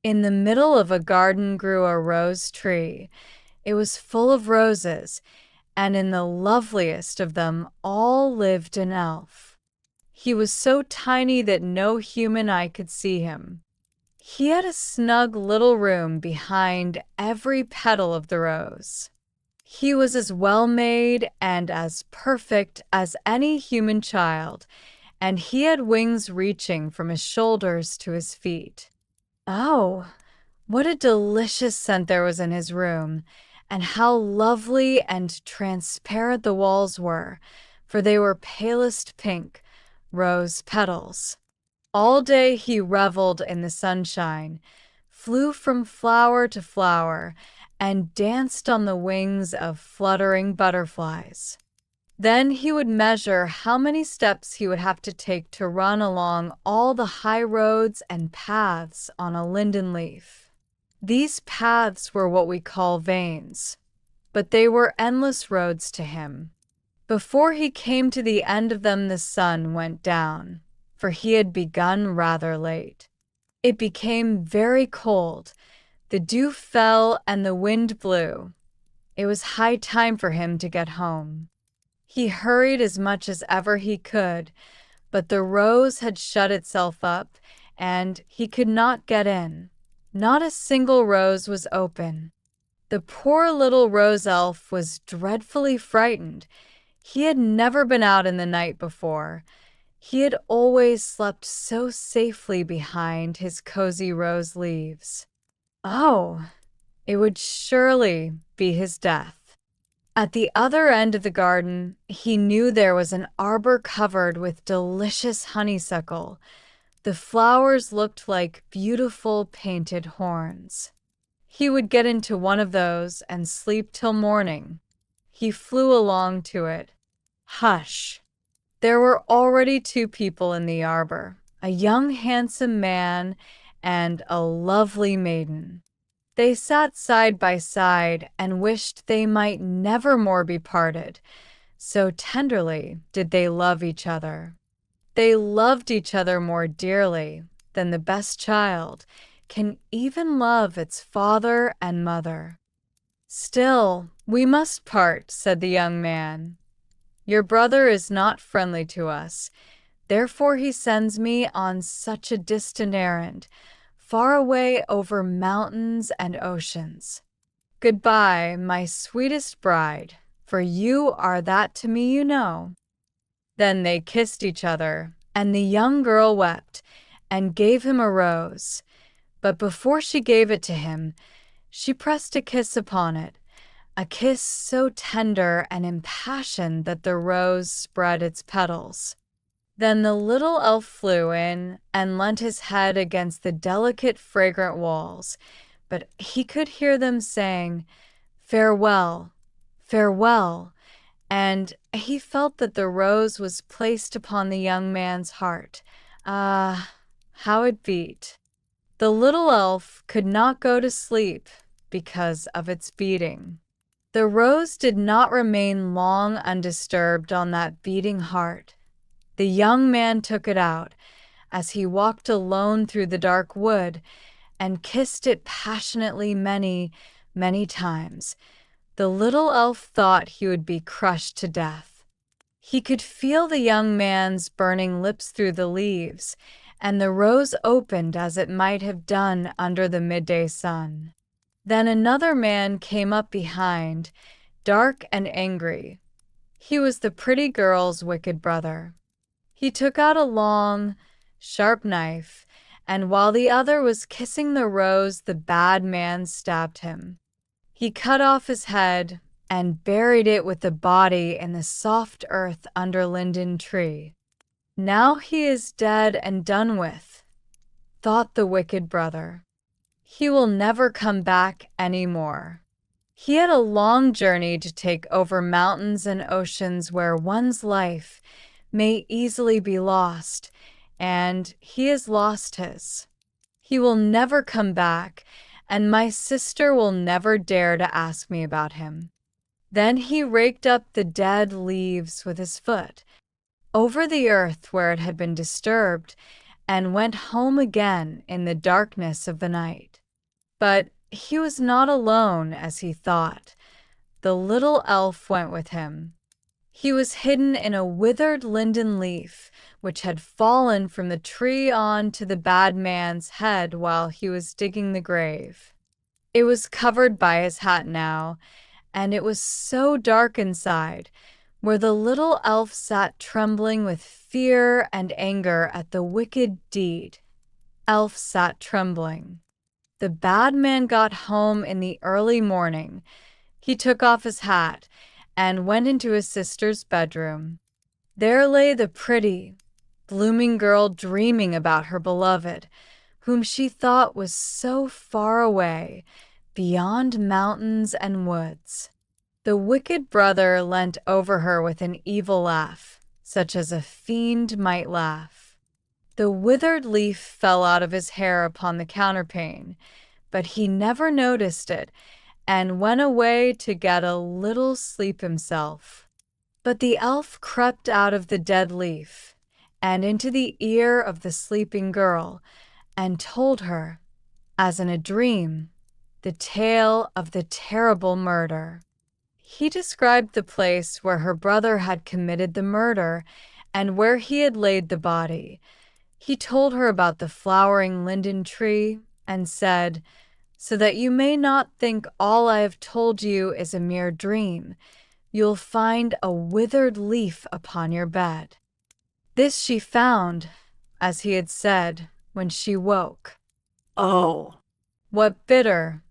In the middle of a garden grew a rose tree. It was full of roses, and in the loveliest of them all lived an elf. He was so tiny that no human eye could see him. He had a snug little room behind every petal of the rose. He was as well made and as perfect as any human child, and he had wings reaching from his shoulders to his feet. Oh, what a delicious scent there was in his room, and how lovely and transparent the walls were, for they were palest pink, rose petals. All day he reveled in the sunshine, flew from flower to flower, and danced on the wings of fluttering butterflies. Then he would measure how many steps he would have to take to run along all the high roads and paths on a linden leaf. These paths were what we call veins, but they were endless roads to him. Before he came to the end of them, the sun went down, for he had begun rather late. It became very cold. The dew fell and the wind blew. It was high time for him to get home. He hurried as much as ever he could, but the rose had shut itself up, and he could not get in. Not a single rose was open. The poor little rose elf was dreadfully frightened. He had never been out in the night before. He had always slept so safely behind his cozy rose leaves. Oh, it would surely be his death. At the other end of the garden, he knew there was an arbor covered with delicious honeysuckle. The flowers looked like beautiful painted horns. He would get into one of those and sleep till morning. He flew along to it. Hush! There were already two people in the arbor, a young handsome man and a lovely maiden. They sat side by side and wished they might never more be parted. So tenderly did they love each other. They loved each other more dearly than the best child can even love its father and mother. "Still, we must part," said the young man. "Your brother is not friendly to us. Therefore he sends me on such a distant errand, far away over mountains and oceans. Goodbye, my sweetest bride, for you are that to me you know." Then they kissed each other, and the young girl wept and gave him a rose. But before she gave it to him, she pressed a kiss upon it, a kiss so tender and impassioned that the rose spread its petals. Then the little elf flew in and leant his head against the delicate, fragrant walls, but he could hear them saying, "Farewell, farewell," and he felt that the rose was placed upon the young man's heart. Ah, how it beat! The little elf could not go to sleep because of its beating. The rose did not remain long undisturbed on that beating heart. The young man took it out as he walked alone through the dark wood and kissed it passionately many, many times. The little elf thought he would be crushed to death. He could feel the young man's burning lips through the leaves, and the rose opened as it might have done under the midday sun. Then another man came up behind, dark and angry. He was the pretty girl's wicked brother. He took out a long, sharp knife, and while the other was kissing the rose, the bad man stabbed him. He cut off his head and buried it with the body in the soft earth under linden tree. "Now he is dead and done with," thought the wicked brother. "He will never come back any more." He had a long journey to take over mountains and oceans where one's life may easily be lost, and he has lost his. He will never come back, and my sister will never dare to ask me about him. Then he raked up the dead leaves with his foot, over the earth where it had been disturbed, and went home again in the darkness of the night. But he was not alone as he thought. The little elf went with him. He was hidden in a withered linden leaf, which had fallen from the tree on to the bad man's head while he was digging the grave. It was covered by his hat now, and it was so dark inside, where the little elf sat trembling with fear and anger at the wicked deed. Elf sat trembling. The bad man got home in the early morning. He took off his hat and went into his sister's bedroom. There lay the pretty, blooming girl dreaming about her beloved, whom she thought was so far away, beyond mountains and woods. The wicked brother leant over her with an evil laugh, such as a fiend might laugh. The withered leaf fell out of his hair upon the counterpane, but he never noticed it, and went away to get a little sleep himself. But the elf crept out of the dead leaf, and into the ear of the sleeping girl, and told her, as in a dream, the tale of the terrible murder. He described the place where her brother had committed the murder, and where he had laid the body. He told her about the flowering linden tree, and said, "So that you may not think all I have told you is a mere dream, you'll find a withered leaf upon your bed." This she found, as he had said, when she woke. Oh, what bitter,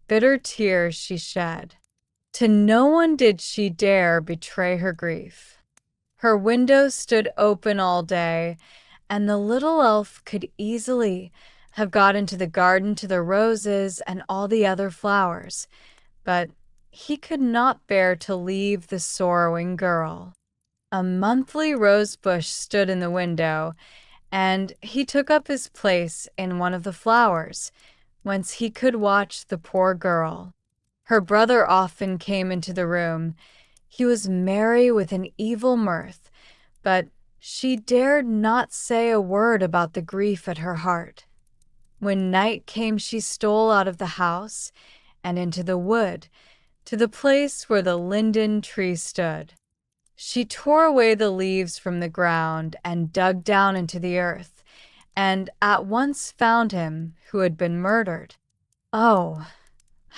bitter tears she shed. To no one did she dare betray her grief. Her window stood open all day, and the little elf could easily have got into the garden to the roses and all the other flowers, but he could not bear to leave the sorrowing girl. A monthly rose bush stood in the window, and he took up his place in one of the flowers, whence he could watch the poor girl. Her brother often came into the room. He was merry with an evil mirth, but she dared not say a word about the grief at her heart. When night came, she stole out of the house and into the wood, to the place where the linden tree stood. She tore away the leaves from the ground and dug down into the earth, and at once found him who had been murdered. Oh,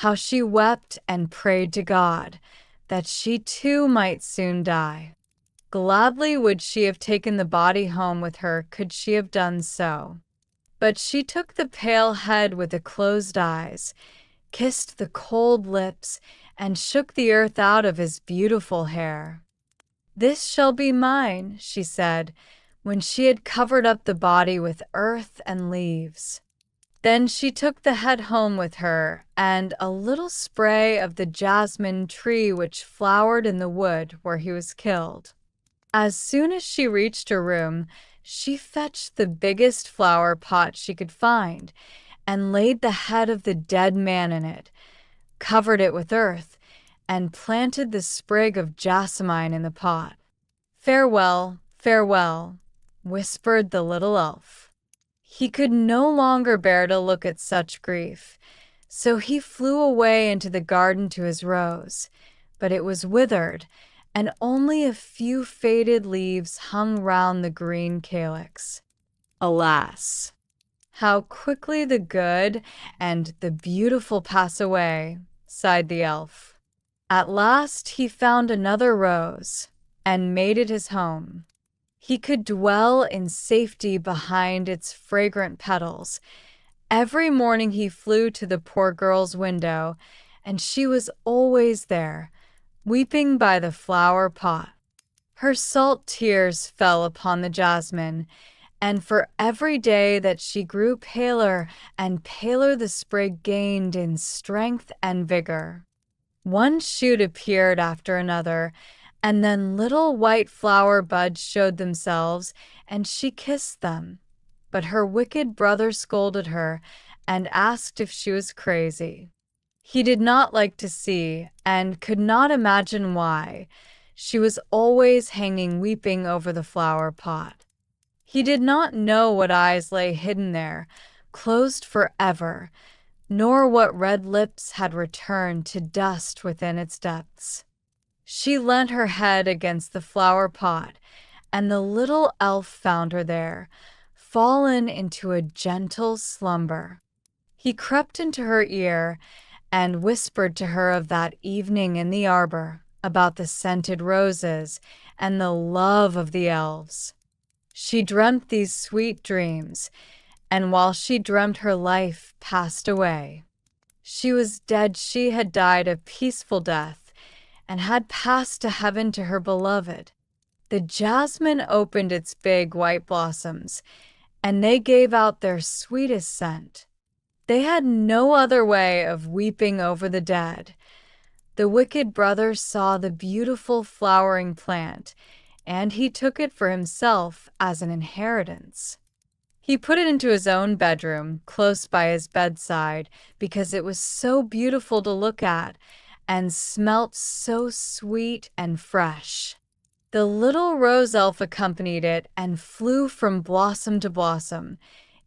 how she wept and prayed to God that she too might soon die. Gladly would she have taken the body home with her could she have done so. But she took the pale head with the closed eyes, kissed the cold lips, and shook the earth out of his beautiful hair. "This shall be mine," she said, when she had covered up the body with earth and leaves. Then she took the head home with her, and a little spray of the jasmine tree which flowered in the wood where he was killed. As soon as she reached her room, she fetched the biggest flower pot she could find, and laid the head of the dead man in it, covered it with earth, and planted the sprig of jasmine in the pot. "Farewell, farewell," whispered the little elf. He could no longer bear to look at such grief, so he flew away into the garden to his rose, but it was withered, and only a few faded leaves hung round the green calyx. Alas, how quickly the good and the beautiful pass away, sighed the elf. At last he found another rose, and made it his home. He could dwell in safety behind its fragrant petals. Every morning he flew to the poor girl's window, and she was always there, weeping by the flower pot. Her salt tears fell upon the jasmine, and for every day that she grew paler and paler the sprig gained in strength and vigor. One shoot appeared after another, and then little white flower buds showed themselves, and she kissed them. But her wicked brother scolded her and asked if she was crazy. He did not like to see, and could not imagine why, she was always hanging weeping over the flower pot. He did not know what eyes lay hidden there, closed forever, nor what red lips had returned to dust within its depths. She leant her head against the flower pot, and the little elf found her there, fallen into a gentle slumber. He crept into her ear and whispered to her of that evening in the arbor, about the scented roses and the love of the elves. She dreamt these sweet dreams, and while she dreamt her life passed away. She was dead, she had died a peaceful death, and had passed to heaven to her beloved. The jasmine opened its big white blossoms, and they gave out their sweetest scent. They had no other way of weeping over the dead. The wicked brother saw the beautiful flowering plant, and he took it for himself as an inheritance. He put it into his own bedroom, close by his bedside, because it was so beautiful to look at and smelt so sweet and fresh. The little rose elf accompanied it and flew from blossom to blossom.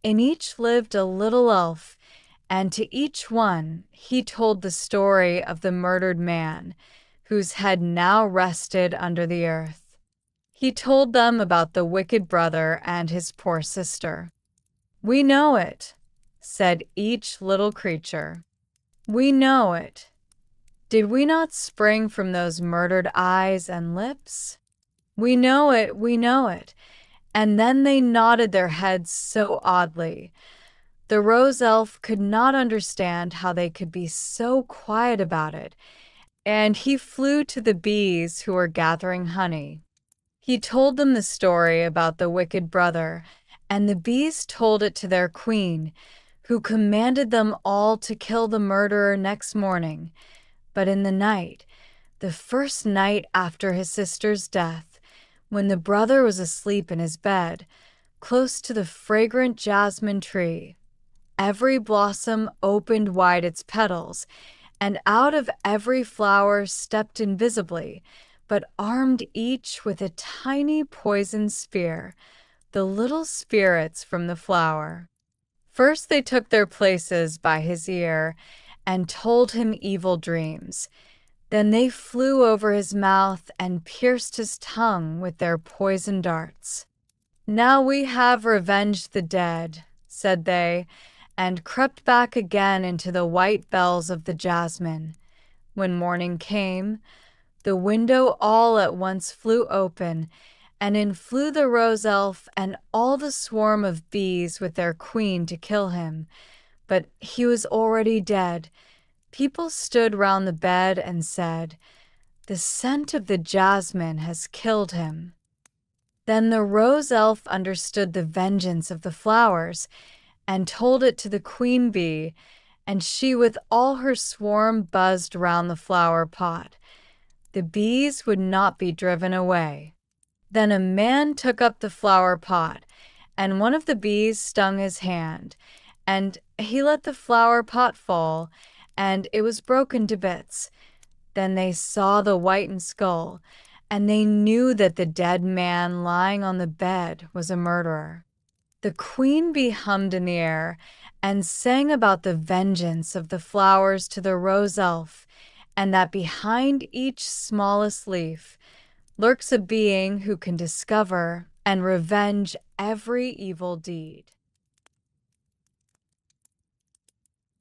In each lived a little elf, and to each one he told the story of the murdered man, whose head now rested under the earth. He told them about the wicked brother and his poor sister. "We know it," said each little creature. "We know it. Did we not spring from those murdered eyes and lips? We know it, we know it." And then they nodded their heads so oddly. The rose elf could not understand how they could be so quiet about it, and he flew to the bees who were gathering honey. He told them the story about the wicked brother, and the bees told it to their queen, who commanded them all to kill the murderer next morning. But in the night, the first night after his sister's death, when the brother was asleep in his bed, close to the fragrant jasmine tree, every blossom opened wide its petals, and out of every flower stepped invisibly, but armed each with a tiny poisoned spear, the little spirits from the flower. First they took their places by his ear and told him evil dreams. Then they flew over his mouth and pierced his tongue with their poisoned darts. "Now we have revenged the dead," said they, and crept back again into the white bells of the jasmine. When morning came, the window all at once flew open, and in flew the rose elf and all the swarm of bees with their queen to kill him. But he was already dead. People stood round the bed and said, "The scent of the jasmine has killed him." Then the rose elf understood the vengeance of the flowers, and told it to the queen bee, and she with all her swarm buzzed round the flower pot. The bees would not be driven away. Then a man took up the flower pot, and one of the bees stung his hand, and he let the flower pot fall, and it was broken to bits. Then they saw the whitened skull, and they knew that the dead man lying on the bed was a murderer. The queen bee hummed in the air and sang about the vengeance of the flowers to the rose elf, and that behind each smallest leaf lurks a being who can discover and revenge every evil deed.